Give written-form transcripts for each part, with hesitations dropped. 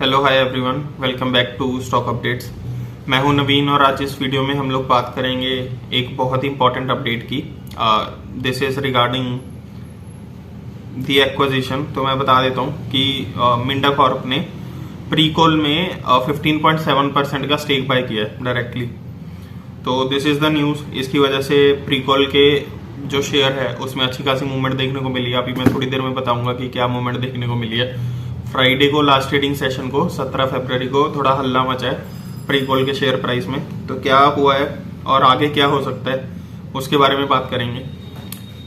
Hello hi everyone, welcome back to stock updates. मैं हूं नवीन और आज इस वीडियो में हम लोग बात करेंगे एक बहुत ही इंपॉर्टेंट अपडेट की। This is regarding the acquisition. तो मैं बता देता हूं कि मिंडा कॉर्प ने प्रीकॉल में 15.7% का स्टेक बाय किया है डायरेक्टली। तो दिस इज द न्यूज़। इसकी वजह से प्रीकॉल के जो शेयर है उसमें अच्छी खासी मूवमेंट देखने को मिली है। अभी मैं थोड़ी देर में बताऊंगा कि क्या मूवमेंट देखने को मिली है। फ्राइडे को लास्ट ट्रेडिंग सेशन को 17 फरवरी को थोड़ा हल्ला मचा है प्रीकॉल के शेयर प्राइस में। तो क्या हुआ है और आगे क्या हो सकता है उसके बारे में बात करेंगे।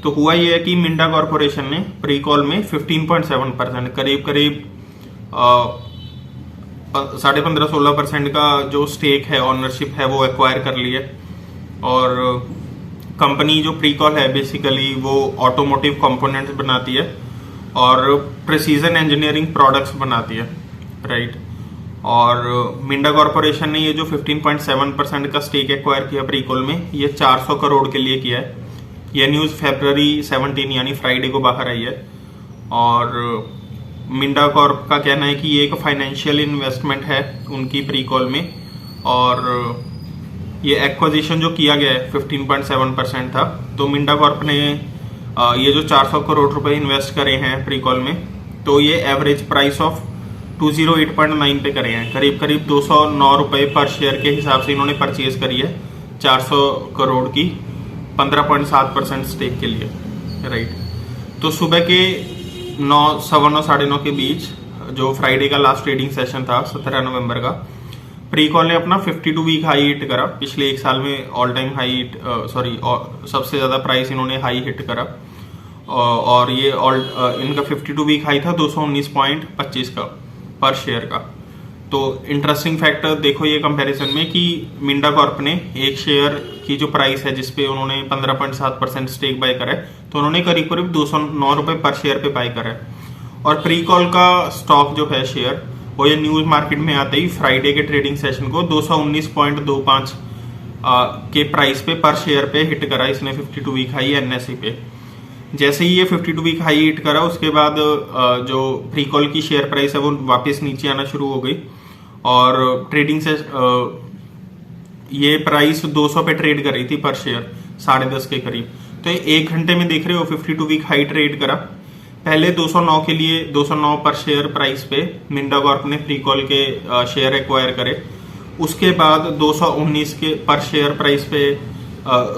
तो हुआ ये है कि मिंडा कॉर्पोरेशन ने प्रीकॉल में 15.7% करीब 15.5-16% का जो स्टेक है, ऑनरशिप है, वो एक्वायर कर ली है। और कंपनी जो प्रीकॉल है बेसिकली वो ऑटोमोटिव कंपोनेंट्स बनाती है और प्रिसीजन इंजीनियरिंग प्रोडक्ट्स बनाती है, राइट। और मिंडा कॉर्पोरेशन ने ये जो 15.7% का स्टेक एक्वायर किया प्रीकॉल में, ये 400 करोड़ के लिए किया है। यह न्यूज़ फरवरी 17 यानी फ्राइडे को बाहर आई है। और मिंडा कॉर्प का कहना है कि ये एक फाइनेंशियल इन्वेस्टमेंट है उनकी प्रीकॉल में। और ये एक्विजिशन जो किया गया है 15.7% था। तो मिंडा कॉर्प ने ये जो 400 करोड़ रुपए इन्वेस्ट करे हैं प्रीकॉल में, तो ये एवरेज प्राइस ऑफ 208.9 पे करे हैं। करीब 209 रुपए पर शेयर के हिसाब से इन्होंने परचेज करी है 400 करोड़ की 15.7% स्टेक के लिए, राइट। तो सुबह के 9, 9:15, 9:30 के बीच जो फ्राइडे का लास्ट ट्रेडिंग सेशन था 17 नवंबर का, प्रीकॉल ने अपना 52 वीक हाई हिट करा। पिछले एक साल में ऑल टाइम हाई सबसे ज्यादा प्राइस इन्होंने हाई हिट करा। और ये इनका 52 वीक हाई था 219.25 का पर शेयर का। तो इंटरेस्टिंग फैक्टर देखो ये कंपैरिजन में कि मिंडा कॉर्प ने एक शेयर की जो प्राइस है जिसपे उन्होंने 15.7% स्टेक बाय करा है, तो उन्होंने करीब 209 रुपए पर शेयर पे बाय करा है। और प्रीकॉल का स्टॉक जो है शेयर, वो ये न्यूज मार्केट में आते ही फ्राइडे के ट्रेडिंग सेशन को 219.25 के प्राइस पे पर शेयर पे हिट करा इसने 52 वीक हाई एनएसई पे। जैसे ही ये 52 वीक हाई हिट करा उसके बाद जो प्रीकॉल की शेयर प्राइस है वो वापस नीचे आना शुरू हो गई। और ट्रेडिंग से ये प्राइस 200 पे ट्रेड कर रही थी पर शेयर 10:30 के करीब। तो एक घंटे में देख रहे हो 52 वीक हाई ट्रेड करा। पहले 209 के लिए 209 पर शेयर प्राइस पे मिंडा कॉर्प ने प्रीकॉल के शेयर एक्वायर करे। उसके बाद 219 के पर शेयर प्राइस पे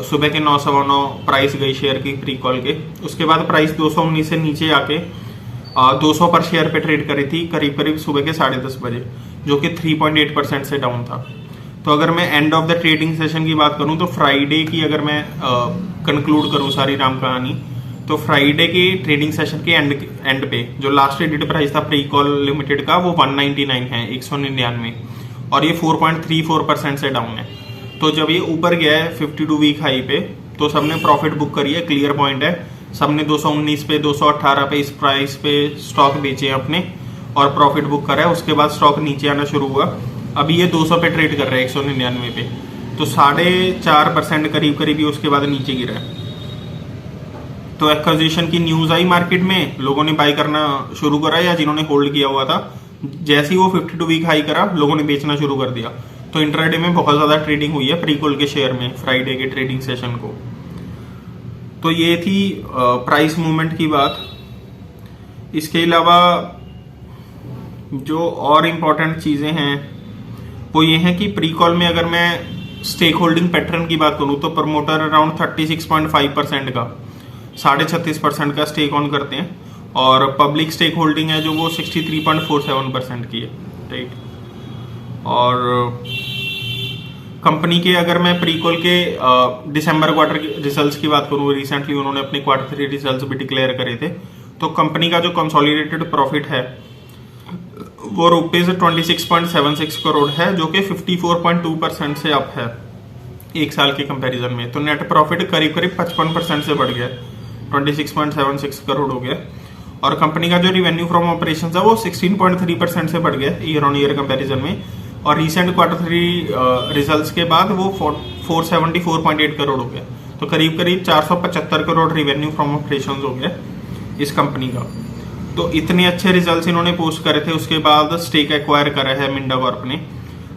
सुबह के 9:15 प्राइस गई शेयर की प्रीकॉल के। उसके बाद प्राइस 219 से नीचे आके 200 पर शेयर पे ट्रेड करी थी करीब सुबह के 10:30 बजे, जो कि 3.8% से डाउन था। तो अगर मैं end of the trading session की बात करूं तो फ्राइडे की अगर मैं कंक्लूड करूं सारी राम कहानी, तो फ्राइडे के ट्रेडिंग सेशन के एंड पे जो लास्ट ट्रेडेड प्राइस था प्रीकॉल लिमिटेड का वो 199 है, 199, और ये 4.34% से डाउन है। तो जब ये ऊपर गया है 52 वीक हाई पे तो सबने प्रॉफिट बुक करी है, क्लियर पॉइंट है। सबने 219 पे 218 पे इस प्राइस पे स्टॉक बेचे अपने और प्रॉफिट बुक करा है। उसके बाद स्टॉक नीचे आना शुरू हुआ। अभी ये 200 पे ट्रेड कर रहा है 199 पे, तो 4.5% करीब ही उसके बाद नीचे गिरा है। तो एक्विजिशन की न्यूज आई मार्केट में, लोगों ने बाय करना शुरू करा, या जिन्होंने होल्ड किया हुआ था जैसे ही वो 52 वीक हाई करा लोगों ने बेचना शुरू कर दिया। तो इंट्राडे में बहुत ज्यादा ट्रेडिंग हुई है प्रीकॉल के शेयर में फ्राइडे के ट्रेडिंग सेशन को। तो ये थी प्राइस मूवमेंट की बात। इसके अलावा जो और इम्पोर्टेंट चीजें हैं वो ये है कि प्रीकॉल में अगर मैं स्टेक होल्डिंग पैटर्न की बात करूं तो प्रमोटर अराउंड 36.5% का 36.5% का स्टेक ऑन करते हैं। और पब्लिक स्टेक होल्डिंग है जो वो 63.47% की है, राइट। और कंपनी के अगर मैं प्रीकॉल के दिसंबर क्वार्टर के रिजल्ट्स की बात करूं, रिसेंटली उन्होंने अपने क्वार्टर 3 रिजल्ट्स भी डिक्लेयर करे थे। तो कंपनी का जो कंसोलिडेटेड प्रॉफिट है वो ₹26.76 करोड़ है, जो कि 54.2% से अप है एक साल के कंपैरिजन में। तो नेट प्रॉफिट करीब 55% से बढ़ गया, 26.76 करोड़ हो गया। और कंपनी का जो रिवेन्यू फ्रॉम ऑपरेशंस है वो 16.3% से बढ़ गया ईयर ऑन ईयर कंपैरिजन में। और रिसेंट क्वार्टर 3 रिजल्ट्स के बाद वो 474.8 करोड़ हो गया। तो करीब 475 करोड़ रिवेन्यू फ्रॉम ऑपरेशंस हो गया इस कंपनी का। तो इतने अच्छे रिजल्ट्स इन्होंने पोस्ट करे थे, उसके बाद स्टेक एक्वायर करा है मिंडा कॉर्प ने।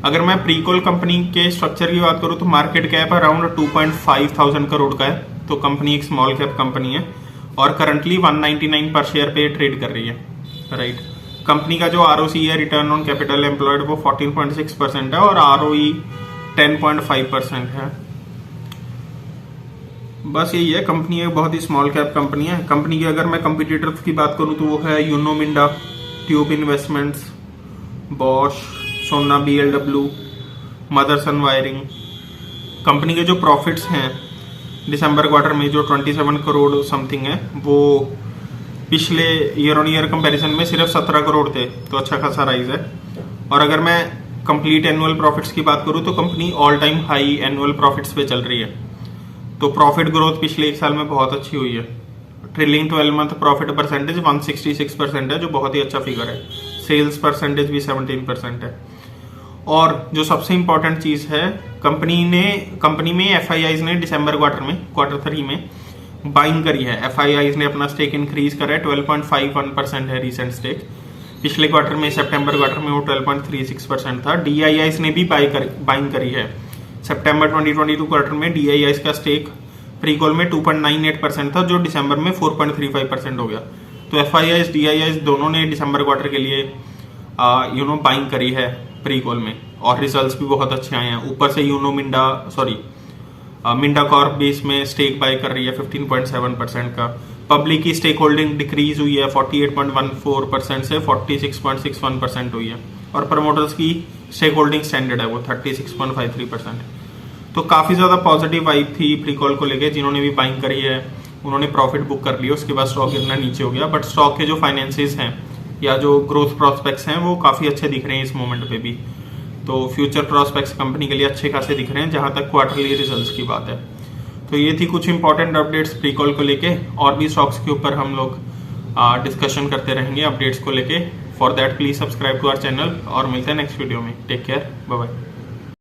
अगर मैं प्रीकॉल कंपनी के स्ट्रक्चर की बात करूं तो market cap around 2.5 thousand crore का है। तो कंपनी एक स्मॉल कैप कंपनी है और करंटली 199 पर शेयर पे ट्रेड कर रही है, राइट। कंपनी का जो आरओसी है, रिटर्न ऑन कैपिटल एम्प्लॉयड, वो 14.6% है और आरओई 10.5% है। बस यही है, कंपनी एक बहुत ही स्मॉल कैप कंपनी है। कंपनी की अगर मैं कंपटीटर्स की बात करूं तो वो है Uno Minda, Tube Investments, Bosch, Sona BLW, Motherson Wiring. Company के जो प्रॉफिट्स हैं दिसंबर क्वार्टर में जो 27 करोड़ समथिंग है, वो पिछले ईयर ऑन ईयर कंपैरिजन में सिर्फ 17 करोड़ थे, तो अच्छा खासा राइज है। और अगर मैं कंप्लीट एनुअल प्रॉफिट्स की बात करूं तो company all time high annual profits पे चल रही है। तो प्रॉफिट ग्रोथ पिछले एक साल में बहुत अच्छी हुई है। ट्रेलिंग 12 मंथ प्रॉफिट परसेंटेज 166% है, जो बहुत ही अच्छा फिगर है। सेल्स परसेंटेज भी 17% है। और जो सबसे इंपॉर्टेंट चीज है, कंपनी में एफआईआईज ने दिसंबर क्वार्टर 3 में बाइंग करी है। एफआईआईज ने अपना स्टेक इंक्रीज करा है, 12.51% है रिसेंट स्टेक। पिछले क्वार्टर में, सितंबर क्वार्टर में वो 12.36% था। डीआईआईज ने भी बाइंग करी है। सितंबर 2022 क्वार्टर में डीआईआईज का स्टेक प्रीकॉल में 2.98% था, जो दिसंबर में 4.35% हो गया। तो एफआईआईज डीआईआईज दोनों ने दिसंबर क्वार्टर के लिए बाइंग करी है प्रीकॉल में, और रिजल्ट्स भी बहुत अच्छे आए हैं। ऊपर से मिंडा कॉर्प भी इसमें स्टेक बाय कर रही है 15.7% का। पब्लिक की स्टेक होल्डिंग डिक्रीज हुई है 48.14% से 46.61% हुई है, और प्रमोटर्स की स्टेक होल्डिंग स्टैंडर्ड है वो 36.53%। तो काफी ज्यादा पॉजिटिव वाइब थी प्रीकॉल को लेके। जिन्होंने भी बाइंग करी है उन्होंने प्रॉफिट बुक कर लिया, उसके बाद स्टॉक गिरना नीचे हो गया। बट स्टॉक के जो फाइनेंसेस हैं या जो ग्रोथ प्रोस्पेक्ट्स हैं वो काफी अच्छे दिख रहे हैं इस मोमेंट पे भी। तो फ्यूचर प्रोस्पेक्ट्स कंपनी के लिए अच्छे खासे दिख रहे हैं जहां तक क्वार्टरली रिजल्ट्स की बात है। तो ये थी कुछ इंपॉर्टेंट अपडेट्स प्रीकॉल को लेके, और भी स्टॉक्स के ऊपर हम लोग डिस्कशन करते रहेंगे अपडेट्स को लेके। For that please subscribe to our channel और मिलते हैं नेक्स्ट वीडियो में। Take care, bye bye.